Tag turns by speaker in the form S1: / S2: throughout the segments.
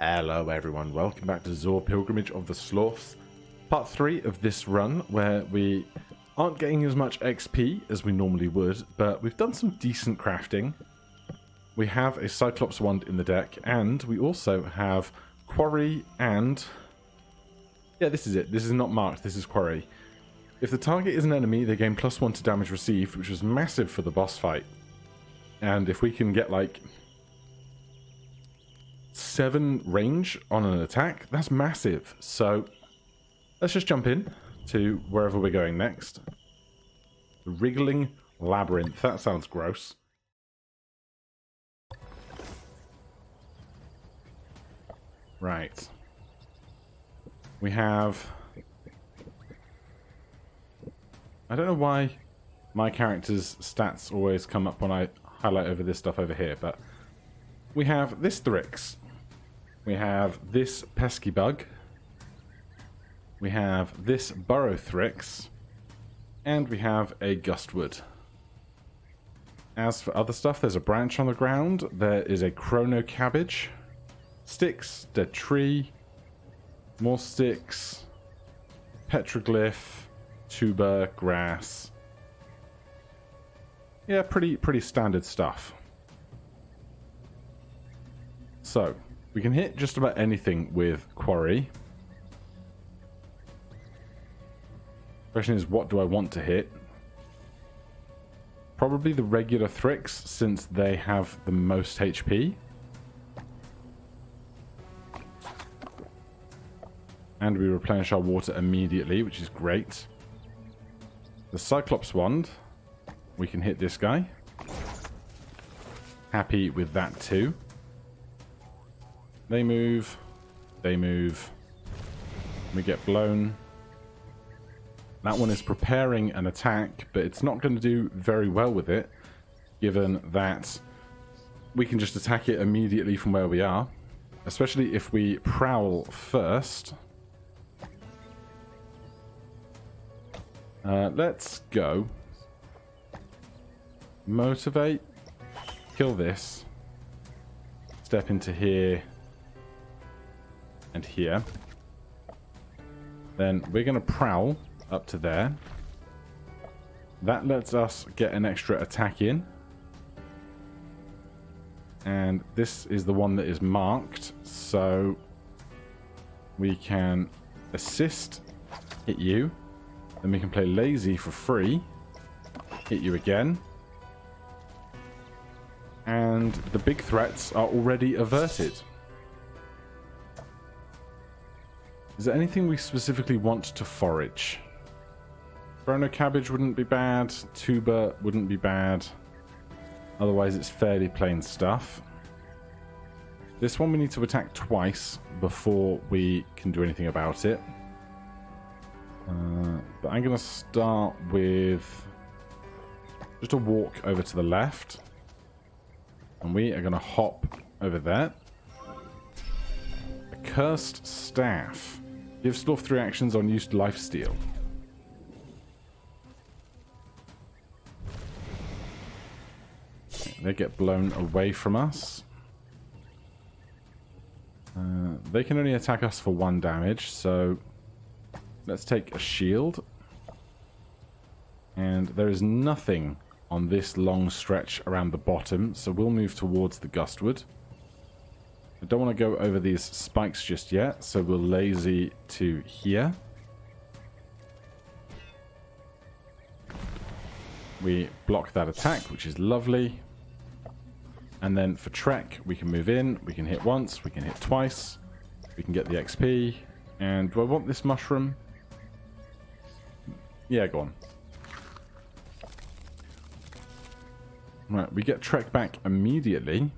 S1: Hello everyone, welcome back to ZOR Pilgrimage of the Slorfs, part 3 of this run, where we aren't getting as much XP as we normally would, but we've done some decent crafting. We have a Cyclops wand in the deck, and we also have Quarry and... yeah, this is it. This is not marked, this is Quarry. If the target is an enemy, they gain +1 to damage received, which was massive for the boss fight. And if we can get like 7 range on an attack, that's massive. So let's just jump in to wherever we're going next. The Wriggling Labyrinth. That sounds gross. Right. We have... I don't know why my character's stats always come up when I highlight over this stuff over here, but we have this Thrix. We have this pesky bug. We have this burrow Thrix. And we have a gustwood. As for other stuff, there's a branch on the ground. There is a chrono cabbage. Sticks, dead tree. More sticks. Petroglyph. Tuber, grass. Yeah, pretty standard stuff. So, we can hit just about anything with Quarry. Question is, what do I want to hit? Probably the regular Thrix, since they have the most HP. And we replenish our water immediately, which is great. The Cyclops wand, we can hit this guy. Happy with that too. They move. They move. We get blown. That one is preparing an attack, but it's not going to do very well with it, given that we can just attack it immediately from where we are. Especially if we prowl first. Let's go. Motivate. Kill this. Step into here. And here. Then we're going to prowl up to there. That lets us get an extra attack in. And this is the one that is marked. So we can assist, hit you. Then we can play lazy for free. Hit you again. And the big threats are already averted. Is there anything we specifically want to forage? Chrono cabbage wouldn't be bad. Tuber wouldn't be bad. Otherwise it's fairly plain stuff. This one we need to attack twice before we can do anything about it. But I'm going to start with just a walk over to the left. And we are going to hop over there. A cursed staff. Gives Slorf 3 actions on used lifesteal. They get blown away from us. They can only attack us for 1 damage, so let's take a shield. And there is nothing on this long stretch around the bottom, so we'll move towards the gustwood. I don't want to go over these spikes just yet, so we'll lazy to here. We block that attack, which is lovely. And then for Trek, we can move in, we can hit once, we can hit twice, we can get the XP. And do I want this mushroom? Yeah, go on. Right, we get Trek back immediately.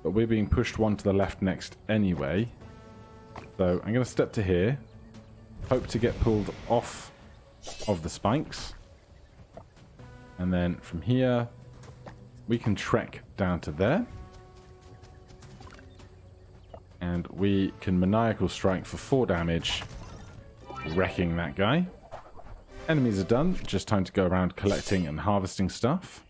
S1: But we're being pushed 1 to the left next anyway. So I'm going to step to here. Hope to get pulled off of the spikes. And then from here, we can trek down to there. And we can Maniacal Strike for 4 damage, wrecking that guy. Enemies are done. Just time to go around collecting and harvesting stuff.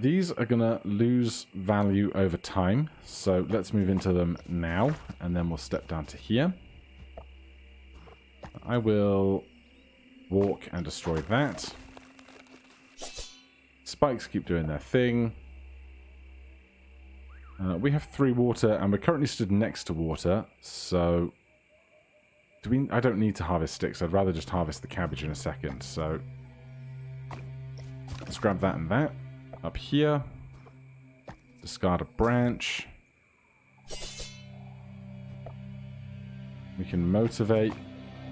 S1: These are going to lose value over time, so let's move into them now, and then we'll step down to here. I will walk and destroy that. Spikes keep doing their thing. We have 3 water, and we're currently stood next to water, so I don't need to harvest sticks. I'd rather just harvest the cabbage in a second, so let's grab that and that. Up here, discard a branch. We can motivate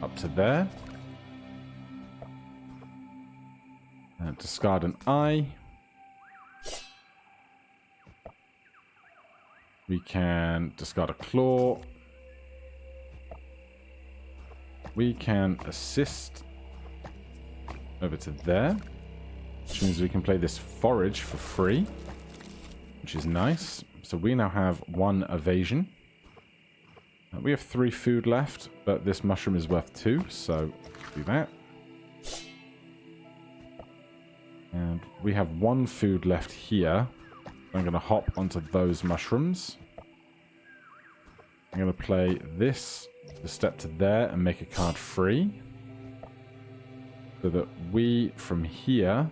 S1: up to there. And discard an eye. We can discard a claw. We can assist over to there, which means we can play this forage for free, which is nice. So we now have 1 evasion. We have 3 food left, but this mushroom is worth 2, so do that. And we have 1 food left here. I'm going to hop onto those mushrooms. I'm going to play this, the step to there, and make a card free. So that we, from here,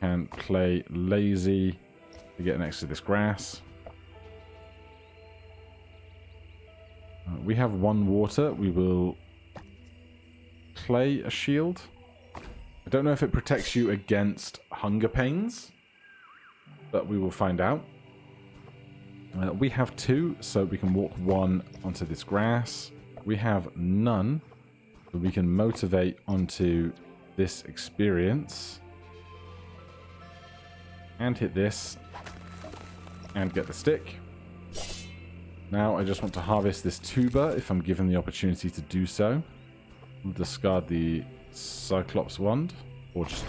S1: can play lazy to get next to this grass. We have 1 water. We will play a shield. I don't know if it protects you against hunger pains, but we will find out. We have 2, so we can walk 1 onto this grass. We have none, so we can motivate onto this experience. And hit this. And get the stick. Now I just want to harvest this tuber if I'm given the opportunity to do so. We'll discard the Cyclops wand. Or just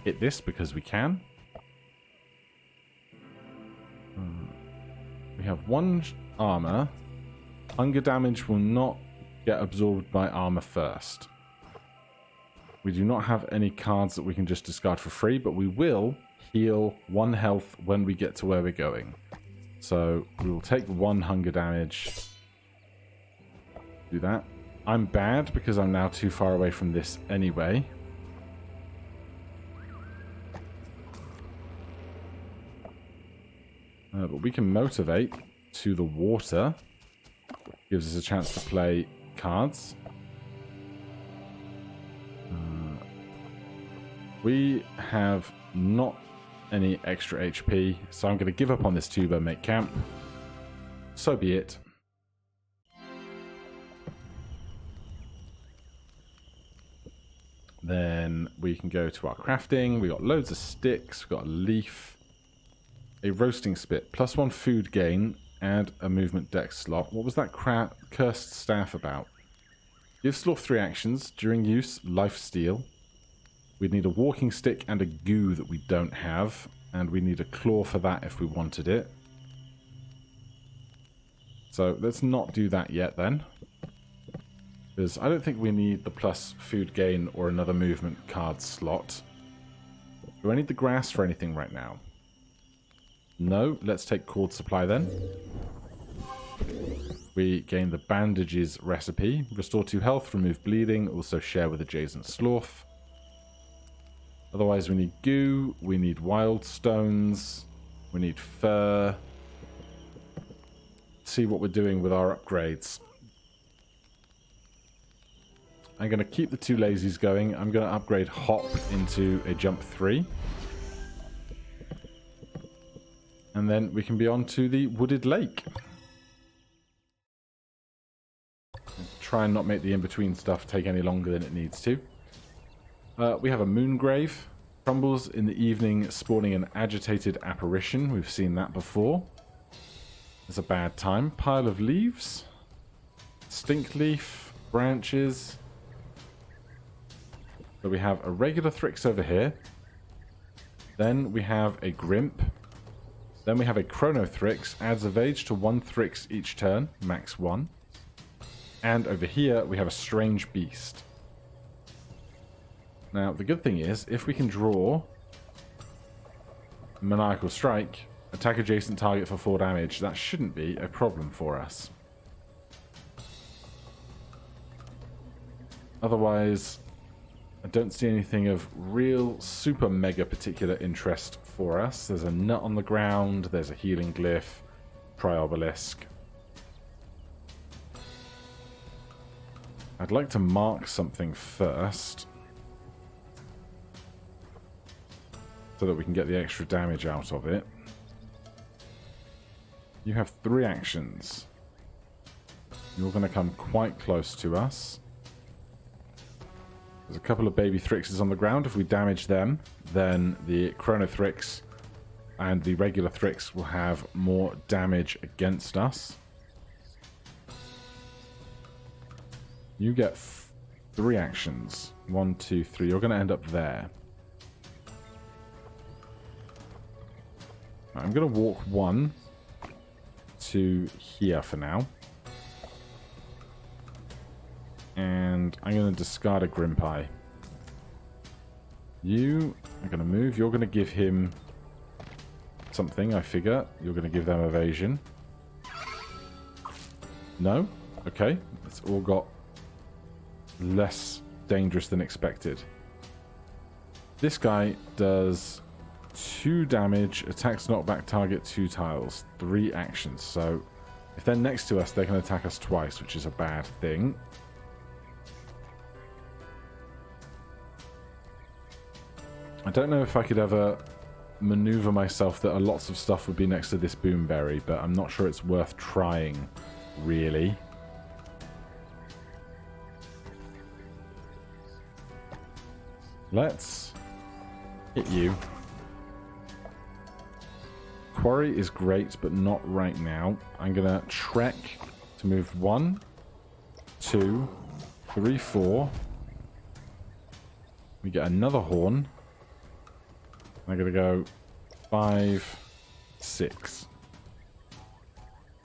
S1: hit this because we can. We have 1 armor. Hunger damage will not get absorbed by armor first. We do not have any cards that we can just discard for free, but we will heal 1 health when we get to where we're going. So we will take 1 hunger damage. Do that. I'm bad because I'm now too far away from this anyway. But we can motivate to the water. Gives us a chance to play cards. We have not any extra HP, so I'm going to give up on this tuber, make camp. So be it. Then we can go to our crafting. We got loads of sticks. We got a leaf, a roasting spit, +1 food gain, and a movement dex slot. What was that cursed staff about? Give Slorf 3 actions. During use, life steal. We'd need a walking stick and a goo that we don't have. And we need a claw for that if we wanted it. So let's not do that yet then. Because I don't think we need the plus food gain or another movement card slot. Do I need the grass for anything right now? No. Let's take cord supply then. We gain the bandages recipe. Restore 2 health, remove bleeding, also share with adjacent Slorf. Otherwise we need goo, we need wild stones, we need fur. See what we're doing with our upgrades. I'm going to keep the 2 lazies going. I'm going to upgrade hop into a jump 3. And then we can be on to the wooded lake. Try and not make the in-between stuff take any longer than it needs to. We have a moon grave. Crumbles in the evening, spawning an agitated apparition. We've seen that before. It's a bad time. Pile of leaves. Stink leaf. Branches. So we have a regular Thrix over here. Then we have a Grimp. Then we have a Chrono Thrix. Adds Evade to 1 Thrix each turn. Max 1. And over here we have a Strange Beast. Now, the good thing is, if we can draw Maniacal Strike, attack adjacent target for 4 damage. That shouldn't be a problem for us. Otherwise, I don't see anything of real super mega particular interest for us. There's a nut on the ground, there's a healing glyph, Triobelisk. I'd like to mark something first, so that we can get the extra damage out of it. You have 3 actions. You're going to come quite close to us. There's a couple of baby Thrixes on the ground. If we damage them, then the Chrono Thrix and the regular Thrix will have more damage against us. You get 3 actions. 1, 2, 3. You're going to end up there. I'm going to walk 1 to here for now. And I'm going to discard a Grimpie. You are going to move. You're going to give him something, I figure. You're going to give them evasion. No? Okay. It's all got less dangerous than expected. This guy does 2 damage, attacks knockback target 2 tiles, 3 actions. So if they're next to us, they can attack us twice, which is a bad thing. I don't know if I could ever maneuver myself that lots of stuff would be next to this Boomberry, but I'm not sure it's worth trying, really. Let's hit you. Quarry is great, but not right now. I'm going to trek to move 1, 2, 3, 4. We get another horn. I'm going to go 5, 6.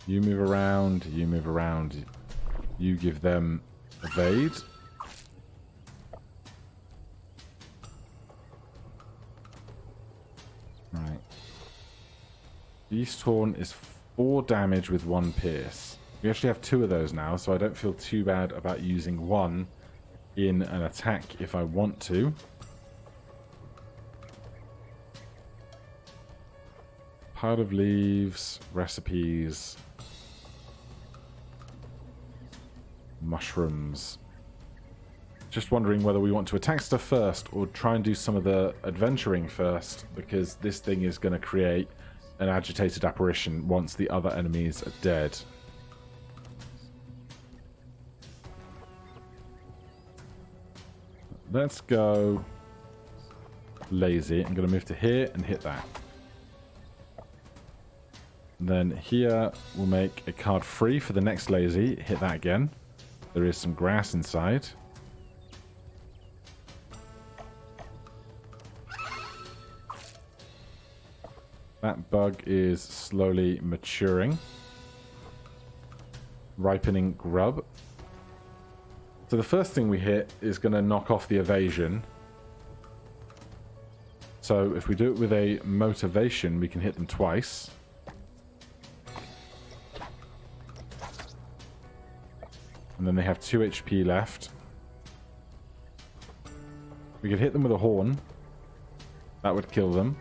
S1: You move around, you move around. You give them evade. Right. Beast Horn is 4 damage with 1 pierce. We actually have 2 of those now, so I don't feel too bad about using 1 in an attack if I want to. Pile of leaves, recipes, mushrooms. Just wondering whether we want to attack stuff first or try and do some of the adventuring first, because this thing is going to create an agitated apparition once the other enemies are dead. Let's go lazy. I'm going to move to here and hit that. Then here we'll make a card free for the next lazy. Hit that again. There is some grass inside. That bug is slowly maturing. Ripening grub. So the first thing we hit is going to knock off the evasion. So if we do it with a motivation, we can hit them twice. And then they have 2 HP left. We could hit them with a horn. That would kill them.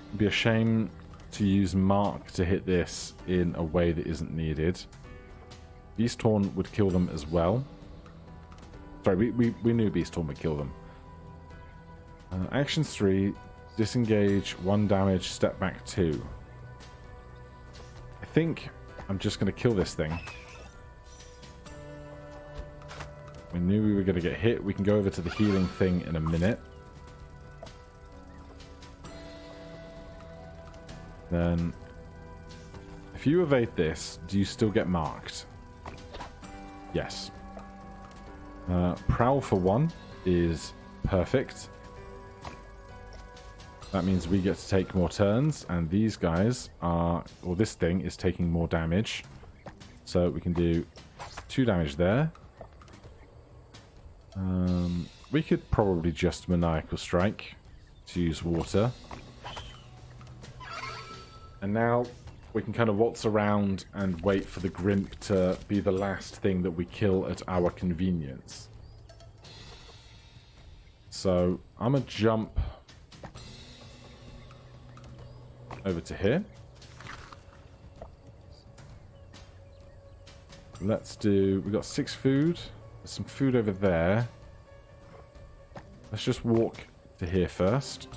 S1: It'd be a shame to use Mark to hit this in a way that isn't needed. Beast Horn would kill them as well. Sorry, we knew Beast Horn would kill them. Actions 3, disengage, 1 damage, step back 2. I think I'm just going to kill this thing. We knew we were going to get hit. We can go over to the healing thing in a minute. Then, if you evade this, do you still get marked? Yes. Prowl for 1 is perfect. That means we get to take more turns, and these guys are, or this thing is taking more damage. So we can do 2 damage there. we could probably just Maniacal Strike to use water. And now we can kind of waltz around and wait for the Grimp to be the last thing that we kill at our convenience. So I'm going to jump over to here. Let's do... We've got 6 food. There's some food over there. Let's just walk to here first.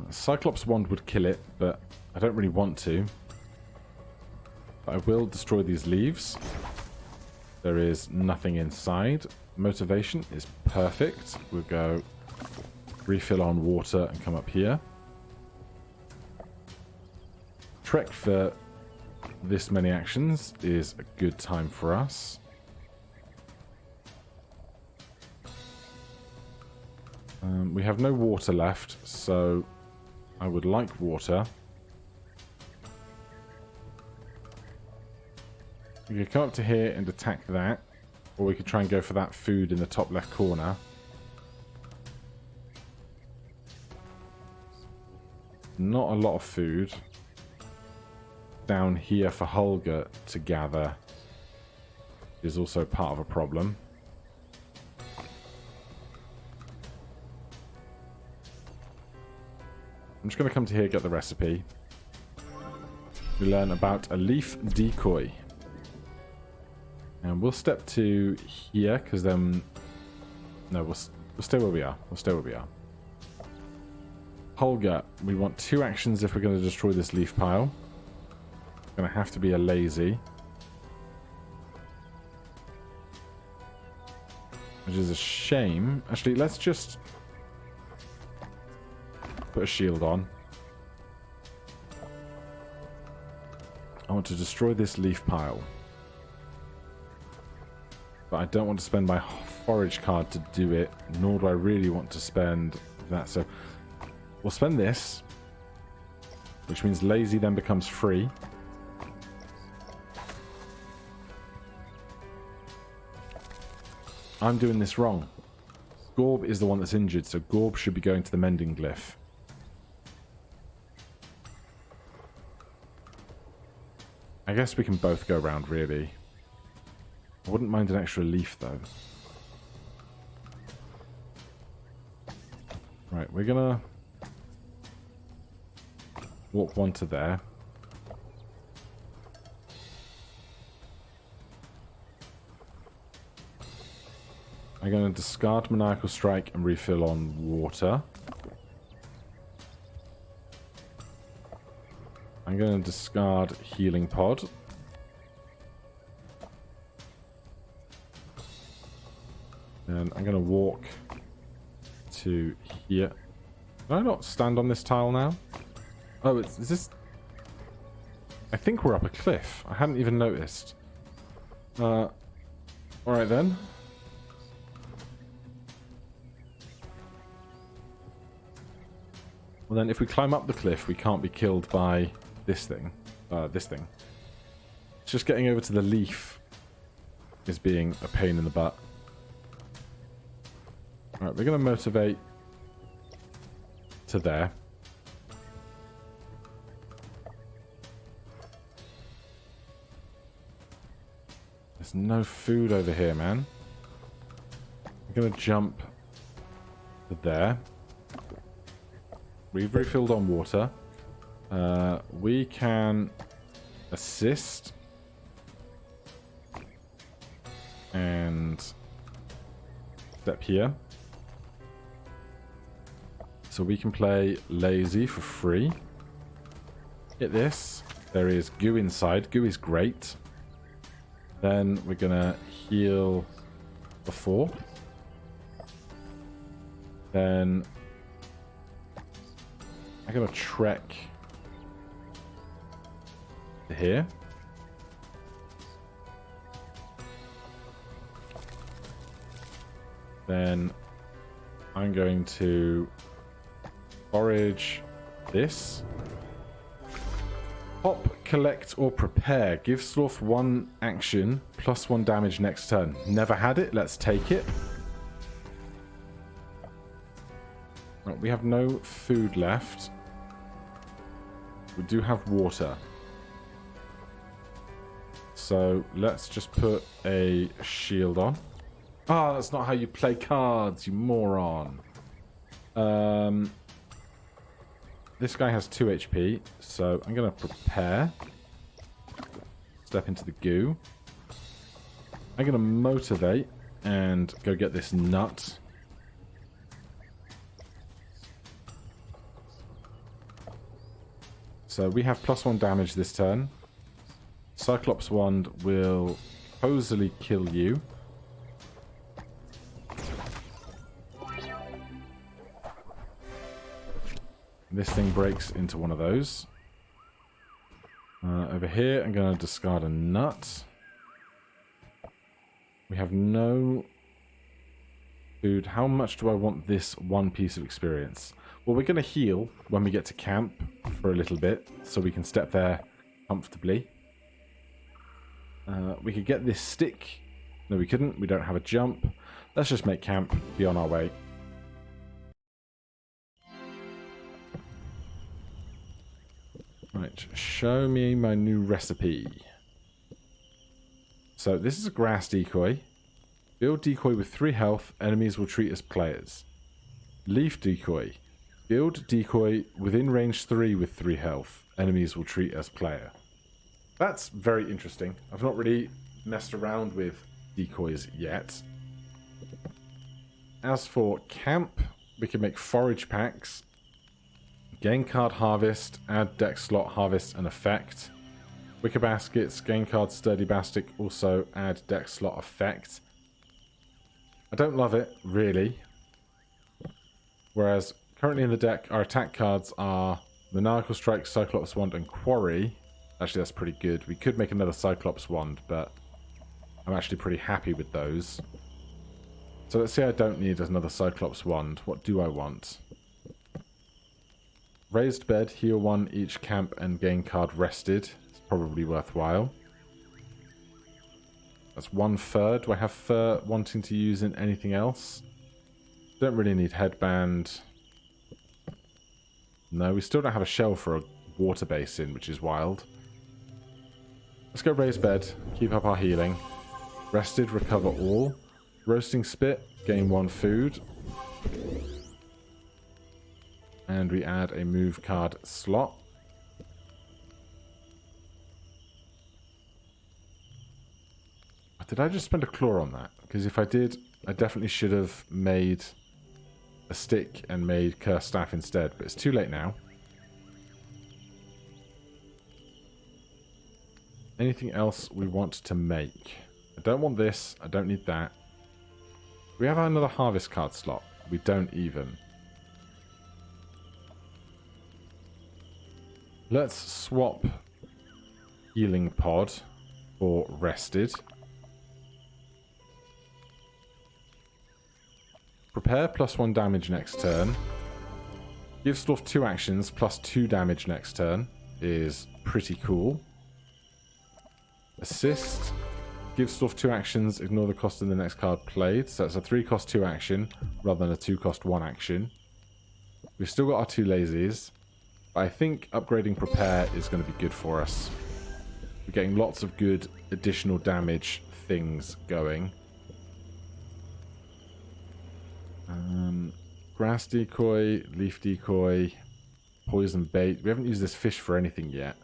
S1: Cyclops wand would kill it, but I don't really want to. But I will destroy these leaves. There is nothing inside. Motivation is perfect. We'll go refill on water and come up here. Trek for this many actions is a good time for us. We have no water left, so I would like water. We could come up to here and attack that, or we could try and go for that food in the top left corner. Not a lot of food down here for Hulga to gather is also part of a problem. I'm just going to come to here, get the recipe. We learn about a leaf decoy. And we'll step to here, because then... No, we'll stay where we are. We'll stay where we are. Hulga, we want 2 actions if we're going to destroy this leaf pile. It's going to have to be a lazy. Which is a shame. Actually, let's just... put a shield on. I want to destroy this leaf pile. But I don't want to spend my forage card to do it, nor do I really want to spend that. So we'll spend this, which means lazy then becomes free. I'm doing this wrong. Gorb is the one that's injured, so Gorb should be going to the mending glyph. I guess we can both go around, really. I wouldn't mind an extra leaf, though. Right, we're gonna walk 1 to there. I'm gonna discard Maniacal Strike and refill on water. I'm going to discard Healing Pod. And I'm going to walk to here. Can I not stand on this tile now? Oh, is this... I think we're up a cliff. I hadn't even noticed. Alright then. Well then, if we climb up the cliff, we can't be killed by... this thing. It's just getting over to the leaf is being a pain in the butt. Alright, we're going to motivate to there. There's no food over here, man. I'm going to jump to there. We've refilled on water. We can assist and step here. So we can play lazy for free. Hit this. There is goo inside. Goo is great. Then we're gonna heal before. Then I'm gonna trek to here. Then I'm going to forage this. Pop, collect, or prepare. Give Slorf 1 action, plus 1 damage next turn. Never had it. Let's take it. Right, we have no food left. We do have water. So let's just put a shield on. Ah, that's not how you play cards, you moron. This guy has 2 HP, so I'm going to prepare. Step into the goo. I'm going to motivate and go get this nut. So we have plus 1 damage this turn. Cyclops Wand will supposedly kill you. This thing breaks into one of those. Over here, I'm going to discard a nut. We have no food. How much do I want this 1 piece of experience? Well, we're going to heal when we get to camp for a little bit, so we can step there comfortably. We could get this stick. No, we couldn't. We don't have a jump. Let's just make camp, be on our way. Right, show me my new recipe. So this is a grass decoy. Build decoy with 3 health, enemies will treat as players. Leaf decoy. Build decoy within range 3 with 3 health, enemies will treat as player. That's very interesting. I've not really messed around with decoys yet. As for camp, we can make forage packs. Gain card harvest, add deck slot harvest and effect. Wicker baskets, gain card sturdy basket, also add deck slot effect. I don't love it, really. Whereas currently in the deck, our attack cards are Maniacal Strike, Cyclops Wand and Quarry. Actually, that's pretty good. We could make another Cyclops Wand, but I'm actually pretty happy with those. So let's say I don't need another Cyclops Wand. What do I want? Raised bed, heal 1 each camp and gain card rested. It's probably worthwhile. That's 1 fur. Do I have fur wanting to use in anything else? Don't really need headband. No, we still don't have a shell for a water basin, which is wild. Let's go raised bed, keep up our healing. Rested, recover all. Roasting spit, gain 1 food. And we add a move card slot. Did I just spend a claw on that? Because if I did, I definitely should have made a stick and made cursed staff instead. But it's too late now. Anything else we want to make? I don't want this. I don't need that. We have another harvest card slot. We don't even. Let's swap healing pod for rested. Prepare plus 1 damage next turn. Give Slorf 2 actions plus 2 damage next turn is pretty cool. Assist. Give Slorf 2 actions, ignore the cost in the next card played. So it's a 3 cost 2 action rather than a 2 cost 1 action. We've still got our 2 lazies. I think upgrading prepare is going to be good for us. We're getting lots of good additional damage things going. Grass decoy, leaf decoy, poison bait. We haven't used this fish for anything yet.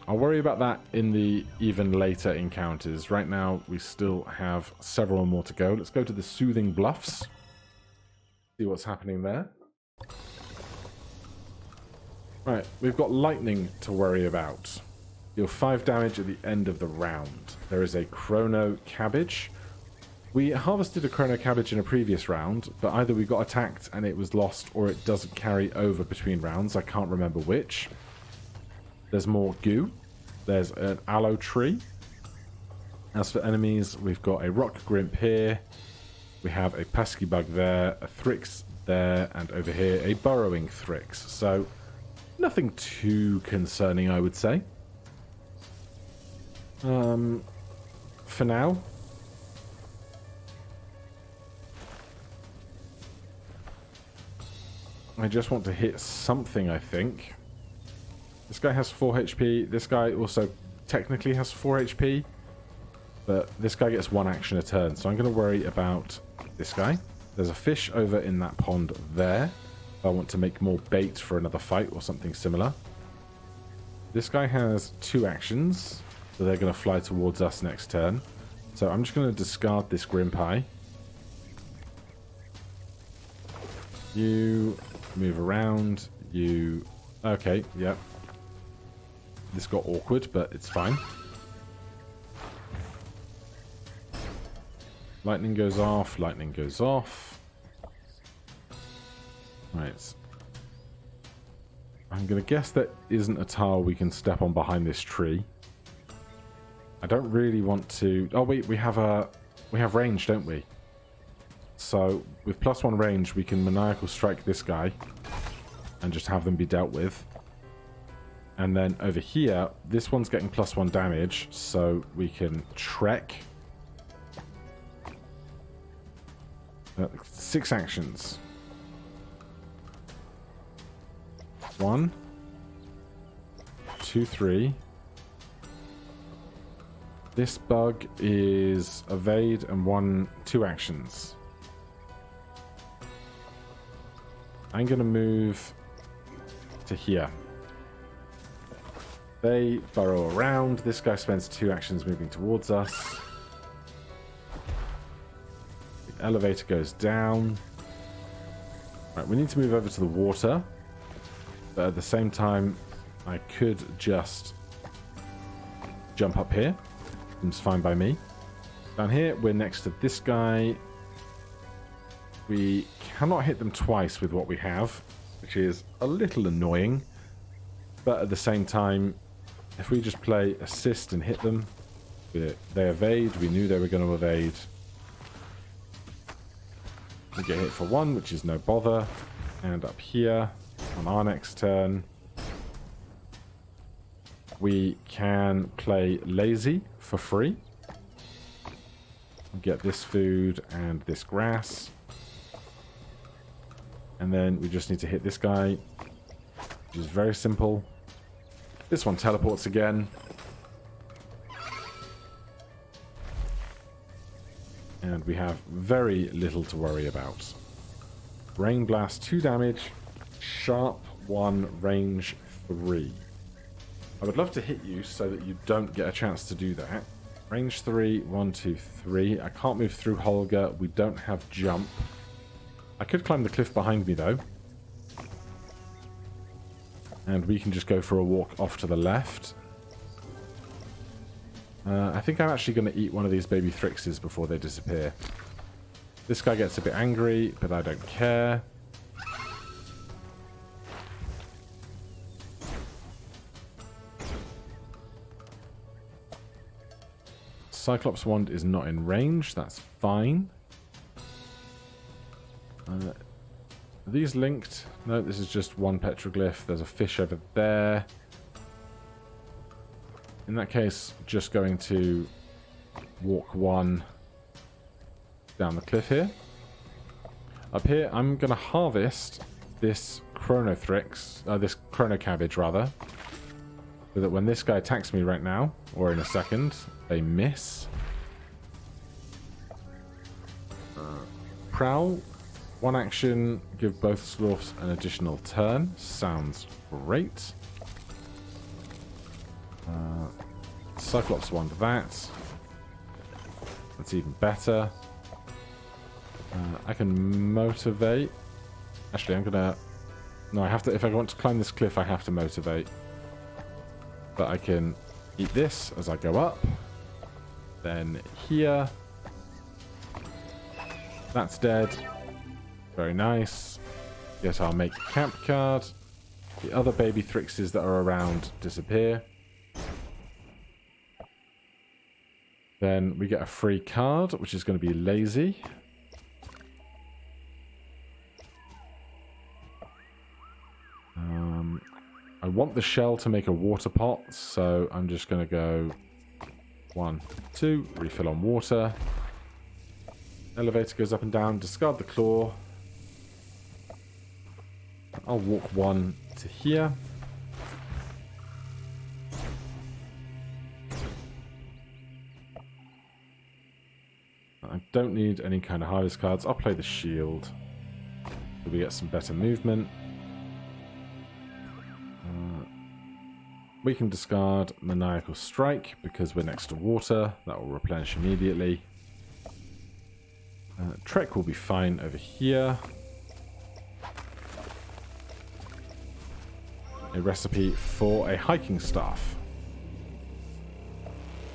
S1: I'll worry about that in the even later encounters. Right now, we still have several more to go. Let's go to the Soothing Bluffs. See what's happening there. Right, we've got lightning to worry about. Deal 5 damage at the end of the round. There is a Chrono Cabbage. We harvested a Chrono Cabbage in a previous round, but either we got attacked and it was lost, or it doesn't carry over between rounds. I can't remember which. There's more goo. There's an aloe tree. As for enemies, we've got a Rock Grimp here. We have a Pesky Bug there, a Thrix there, and over here a burrowing Thrix. So nothing too concerning, I would say. For now. I just want to hit something, I think. This guy has 4 HP. This guy also technically has 4 HP. But this guy gets 1 action a turn. So I'm going to worry about this guy. There's a fish over in that pond there. I want to make more bait for another fight or something similar. This guy has 2 actions. So they're going to fly towards us next turn. So I'm just going to discard this Grimpie. You move around. You... Okay, yep. This got awkward, but it's fine. Lightning goes off. Lightning goes off. Right. I'm going to guess that isn't a tile we can step on behind this tree. I don't really want to... Oh, wait, we have range, don't we? So, with +1 range, we can Maniacal Strike this guy and just have them be dealt with. And then over here, this one's getting +1 damage, so we can Trek. 6 actions. 1, 2, 3. This bug is evade and 2 actions. I'm going to move to here. They burrow around. This guy spends 2 actions moving towards us. The elevator goes down. Right, we need to move over to the water. But at the same time, I could just jump up here. Seems fine by me. Down here, we're next to this guy. We cannot hit them twice with what we have, which is a little annoying. But at the same time, if we just play assist and hit them, they evade. We knew they were going to evade. We get hit for 1, which is no bother. And up here, on our next turn, we can play lazy for free. Get this food and this grass. And then we just need to hit this guy, which is very simple. This one teleports again. And we have very little to worry about. Rain Blast 2 damage, Sharp 1, range 3. I would love to hit you so that you don't get a chance to do that. Range 3, 1, 2, 3. I can't move through Hulga. We don't have jump. I could climb the cliff behind me, though. And we can just go for a walk off to the left. I think I'm actually going to eat one of these baby Thrixes before they disappear. This guy gets a bit angry, but I don't care. Cyclops Wand is not in range. That's fine. Are these linked? No, this is just one petroglyph. There's a fish over there. In that case, just going to walk 1 down the cliff here. Up here, I'm going to harvest this Chronothrix, this Chronocabbage rather, so that when this guy attacks me right now, or in a second, they miss. Prowl. 1 action, give both Slorfs an additional turn. Sounds great. Cyclops Wand that. That's even better. I can motivate. Actually, I'm gonna... No, I have to... If I want to climb this cliff, I have to motivate. But I can eat this as I go up. Then here. That's dead. Very nice. Yes, I'll make a camp card. The other baby Thrixes that are around disappear. Then we get a free card, which is going to be lazy. want the shell to make a water pot, so I'm just going to go 1, 2, refill on water. Elevator goes up and down, discard the claw. I'll walk 1 to here. I don't need any kind of harvest cards. I'll play the shield. So we get some better movement. We can discard Maniacal Strike because we're next to water. That will replenish immediately. Trek will be fine over here. A recipe for a hiking staff.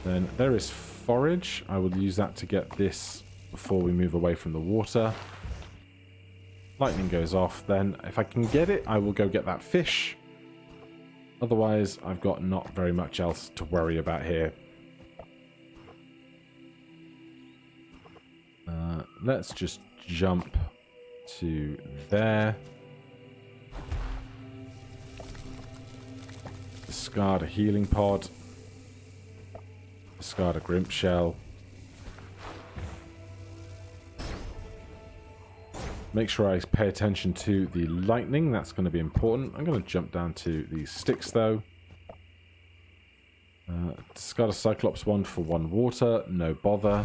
S1: Then there is forage. I will use that to get this before we move away from the water. Lightning goes off. Then if I can get it, I will go get that fish. Otherwise, I've got not very much else to worry about here. Let's just jump to there. Discard a healing pod. Discard a Grimp Shell. Make sure I pay attention to the lightning. That's going to be important. I'm going to jump down to these sticks, though. Discard a Cyclops wand for 1 water. No bother.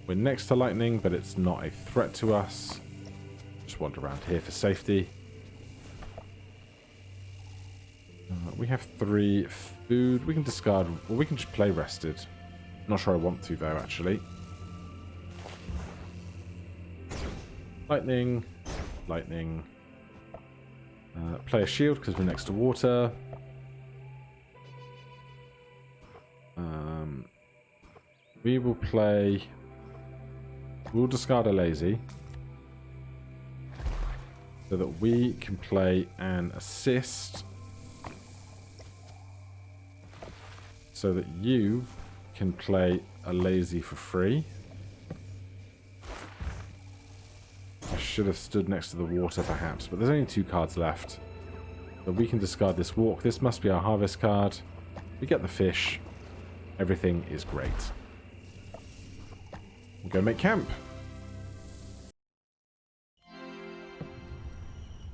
S1: We're next to lightning, but it's not a threat to us. Just wander around here for safety. We have 3 food. We can discard... Well, we can just play rested. Not sure I want to, though, actually. Lightning. Lightning. Play a shield because we're next to water. We will play... We'll discard a lazy. So that we can play an assist. So that you can play a lazy for free. I should have stood next to the water perhaps, but there's only 2 cards left. So we can discard this walk. This must be our harvest card. We get the fish. Everything is great. We'll go make camp.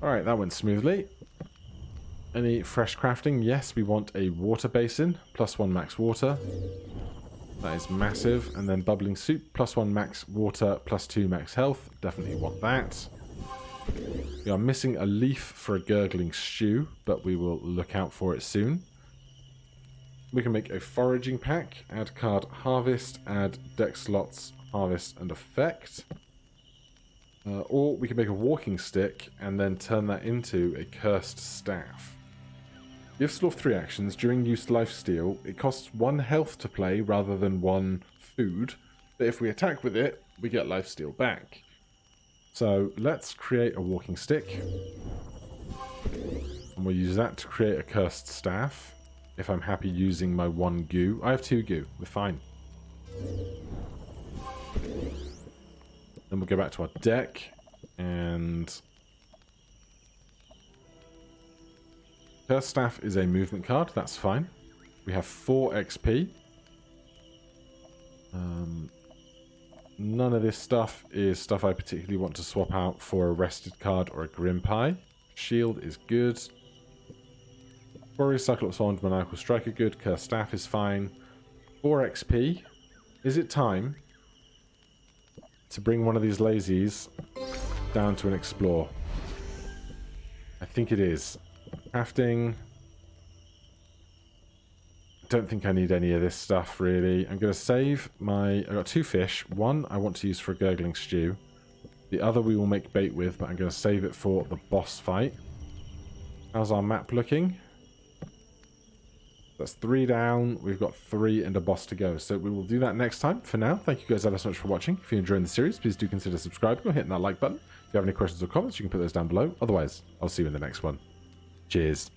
S1: Alright, that went smoothly. Any fresh crafting? Yes, we want a water basin. +1 max water. That is massive. And then bubbling soup. +1 max water, +2 max health. Definitely want that. We are missing a leaf for a gurgling stew, but we will look out for it soon. We can make a foraging pack. Add card harvest. Add deck slots harvest and effect. Or we can make a walking stick and then turn that into a cursed staff. Give Slorf 3 actions. During use lifesteal, it costs 1 health to play rather than 1 food. But if we attack with it, we get lifesteal back. So let's create a walking stick. And we'll use that to create a cursed staff. If I'm happy using my 1 goo. I have 2 goo. We're fine. Then we'll go back to our deck. And... Cursed Staff is a movement card. That's fine. We have 4 XP. None of this stuff is stuff I particularly want to swap out for a rested card or a Grim Pie. Shield is good. Warrior, Cyclops Wand, Maniacal Strike are good. Cursed Staff is fine. 4 XP. Is it time to bring one of these lazies down to an explore? I think it is. Crafting. Don't think I need any of this stuff, really. I'm going to save my... I've got 2 fish. One I want to use for a gurgling stew. The other we will make bait with, but I'm going to save it for the boss fight. How's our map looking? That's 3 down. We've got 3 and a boss to go. So we will do that next time. For now, thank you guys ever so much for watching. If you're enjoying the series, please do consider subscribing or hitting that like button. If you have any questions or comments, you can put those down below. Otherwise, I'll see you in the next one. Cheers.